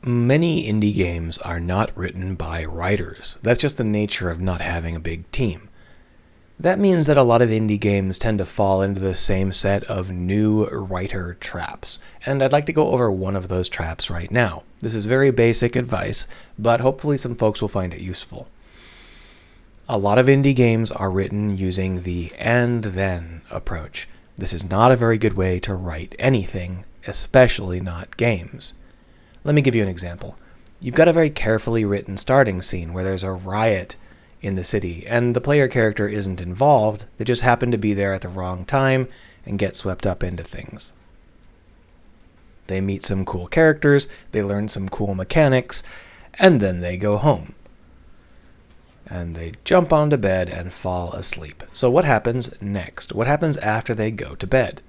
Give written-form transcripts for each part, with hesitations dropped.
Many indie games are not written by writers. That's just the nature of not having a big team. That means that a lot of indie games tend to fall into the same set of new writer traps, and I'd like to go over one of those traps right now. This is very basic advice, but hopefully some folks will find it useful. A lot of indie games are written using the and then approach. This is not a very good way to write anything, especially not games. Let me give you an example. You've got a very carefully written starting scene where there's a riot in the city, and the player character isn't involved, they just happen to be there at the wrong time and get swept up into things. They meet some cool characters, they learn some cool mechanics, and then they go home. And they jump onto bed and fall asleep. So what happens next? What happens after they go to bed?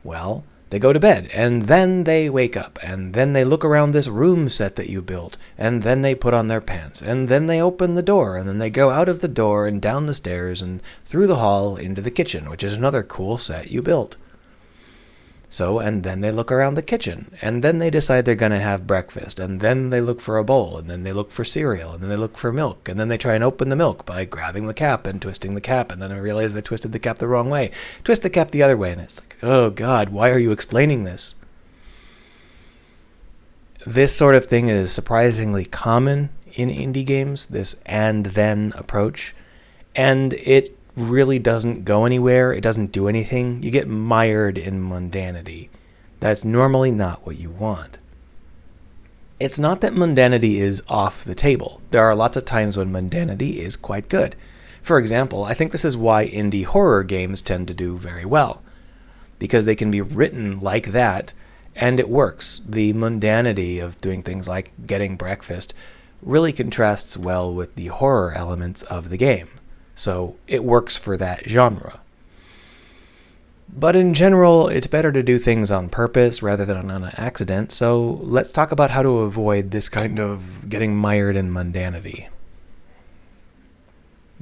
Well, they go to bed, and then they wake up, and then they look around this room set that you built, and then they put on their pants, and then they open the door, and then they go out of the door and down the stairs and through the hall into the kitchen, which is another cool set you built. So, and then they look around the kitchen, and then they decide they're going to have breakfast, and then they look for a bowl, and then they look for cereal, and then they look for milk, and then they try and open the milk by grabbing the cap and twisting the cap, and then I realize they twisted the cap the wrong way. Twist the cap the other way, and it's like, oh God, why are you explaining this? This sort of thing is surprisingly common in indie games, this and then approach, and it really doesn't go anywhere. It doesn't do anything. You get mired in mundanity. That's normally not what you want. It's not that mundanity is off the table. There are lots of times when mundanity is quite good. For example, I think this is why indie horror games tend to do very well, because they can be written like that, and it works. The mundanity of doing things like getting breakfast really contrasts well with the horror elements of the game. So it works for that genre. But in general, it's better to do things on purpose rather than on an accident, so let's talk about how to avoid this kind of getting mired in mundanity.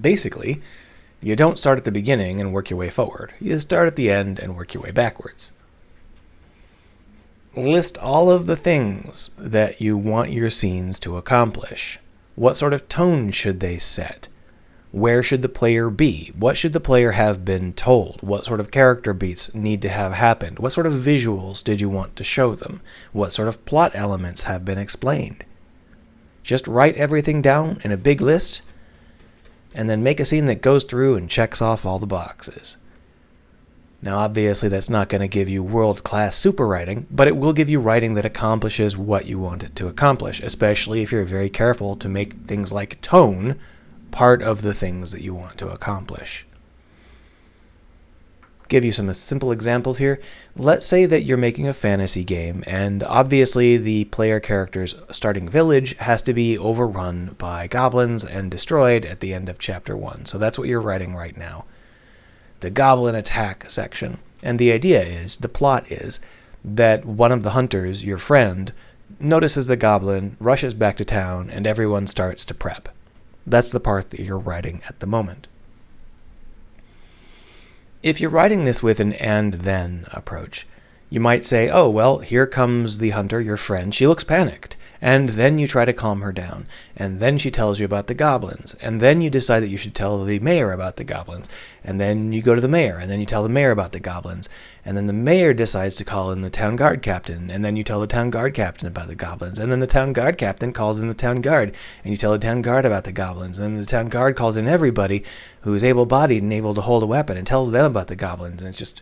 Basically, you don't start at the beginning and work your way forward. You start at the end and work your way backwards. List all of the things that you want your scenes to accomplish. What sort of tone should they set? Where should the player be? What should the player have been told? What sort of character beats need to have happened? What sort of visuals did you want to show them? What sort of plot elements have been explained? Just write everything down in a big list, and then make a scene that goes through and checks off all the boxes. Now, obviously, that's not going to give you world-class super writing, but it will give you writing that accomplishes what you want it to accomplish, especially if you're very careful to make things like tone part of the things that you want to accomplish. Give you some simple examples here. Let's say that you're making a fantasy game, and obviously the player character's starting village has to be overrun by goblins and destroyed at the end of chapter 1. So that's what you're writing right now. The goblin attack section. And the idea is, the plot is, that one of the hunters, your friend, notices the goblin, rushes back to town, and everyone starts to prep. That's the part that you're writing at the moment. If you're writing this with an and-then approach, you might say, oh, well, here comes the hunter, your friend. She looks panicked. And then you try to calm her down. And then she tells you about the goblins. And then you decide that you should tell the mayor about the goblins. And then you go to the mayor. And then you tell the mayor about the goblins. And then the mayor decides to call in the town guard captain. And then you tell the town guard captain about the goblins. And then the town guard captain calls in the town guard. And you tell the town guard about the goblins. And then the town guard calls in everybody who is able-bodied and able to hold a weapon and tells them about the goblins. And it's just...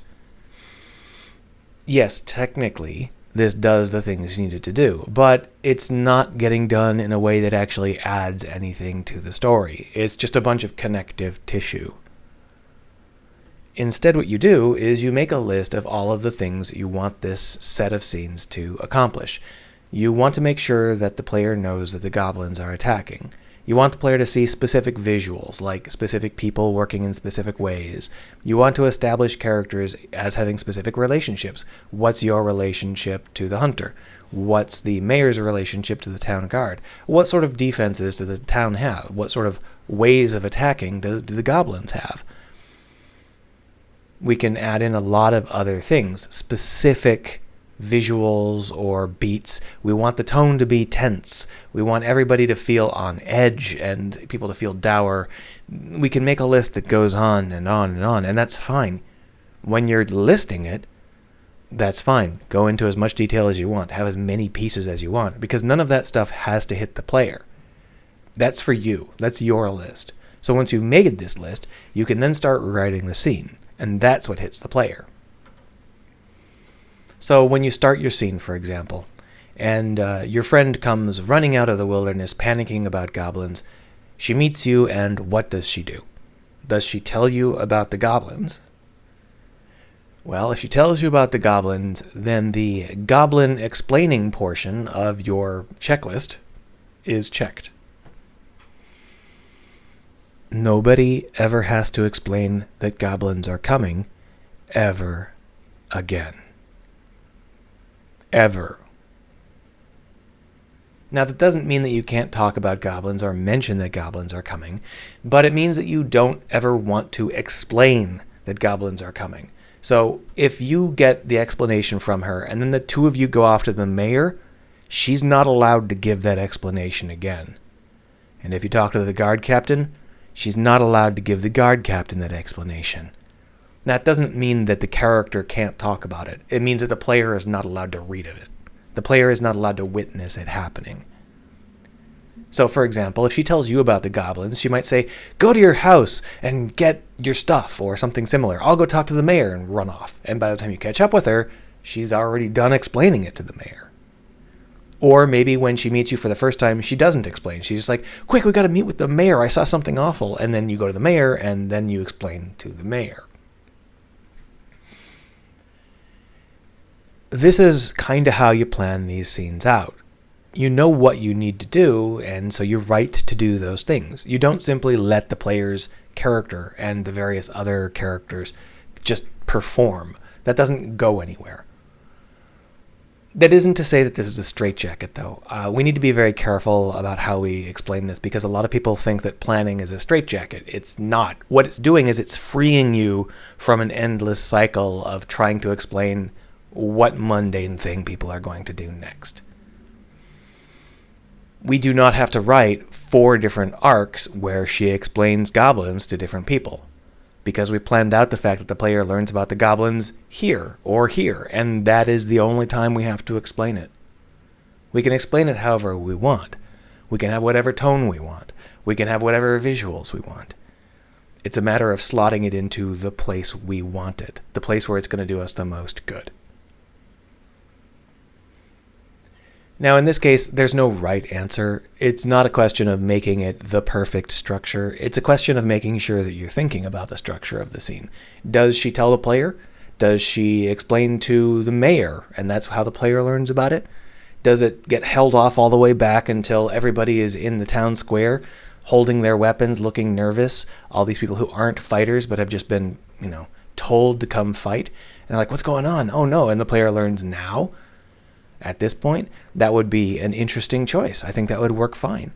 Yes, technically, this does the things you need it to do, but it's not getting done in a way that actually adds anything to the story. It's just a bunch of connective tissue. Instead, what you do is you make a list of all of the things you want this set of scenes to accomplish. You want to make sure that the player knows that the goblins are attacking. You want the player to see specific visuals, like specific people working in specific ways. You want to establish characters as having specific relationships. What's your relationship to the hunter? What's the mayor's relationship to the town guard? What sort of defenses does the town have? What sort of ways of attacking do the goblins have? We can add in a lot of other things, specific visuals or beats. We want the tone to be tense. We want everybody to feel on edge and people to feel dour. We can make a list that goes on and on and on, and that's fine. When you're listing it, that's fine. Go into as much detail as you want. Have as many pieces as you want, because none of that stuff has to hit the player. That's for you. That's your list. So once you've made this list, you can then start writing the scene, and that's what hits the player. So when you start your scene, for example, and your friend comes running out of the wilderness, panicking about goblins, she meets you, and what does she do? Does she tell you about the goblins? Well, if she tells you about the goblins, then the goblin explaining portion of your checklist is checked. Nobody ever has to explain that goblins are coming ever again. Ever. Now, that doesn't mean that you can't talk about goblins or mention that goblins are coming, but it means that you don't ever want to explain that goblins are coming. So if you get the explanation from her and then the two of you go off to the mayor, she's not allowed to give that explanation again. And if you talk to the guard captain, she's not allowed to give the guard captain that explanation. That doesn't mean that the character can't talk about it. It means that the player is not allowed to read of it. The player is not allowed to witness it happening. So, for example, if she tells you about the goblins, she might say, go to your house and get your stuff, or something similar. I'll go talk to the mayor, and run off. And by the time you catch up with her, she's already done explaining it to the mayor. Or maybe when she meets you for the first time, she doesn't explain. She's just like, quick, we got to meet with the mayor. I saw something awful. And then you go to the mayor, and then you explain to the mayor. This is kind of how you plan these scenes out. You know what you need to do, and so you write to do those things. You don't simply let the player's character and the various other characters just perform. That doesn't go anywhere. That isn't to say that this is a straitjacket, though. We need to be very careful about how we explain this, because a lot of people think that planning is a straitjacket. It's not. What it's doing is it's freeing you from an endless cycle of trying to explain what mundane thing people are going to do next. We do not have to write 4 different arcs where she explains goblins to different people, because we planned out the fact that the player learns about the goblins here or here, and that is the only time we have to explain it. We can explain it however we want. We can have whatever tone we want. We can have whatever visuals we want. It's a matter of slotting it into the place we want it, the place where it's going to do us the most good. Now, in this case, there's no right answer. It's not a question of making it the perfect structure. It's a question of making sure that you're thinking about the structure of the scene. Does she tell the player? Does she explain to the mayor, and that's how the player learns about it? Does it get held off all the way back until everybody is in the town square, holding their weapons, looking nervous? All these people who aren't fighters but have just been, told to come fight. And they're like, what's going on? Oh no, and the player learns now? At this point, that would be an interesting choice. I think that would work fine.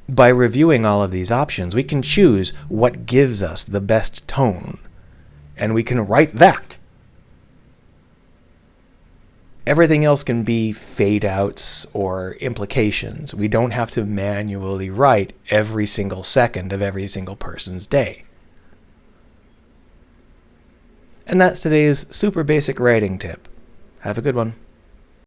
By reviewing all of these options, we can choose what gives us the best tone, and we can write that. Everything else can be fade-outs or implications. We don't have to manually write every single second of every single person's day. And that's today's super basic writing tip. Have a good one.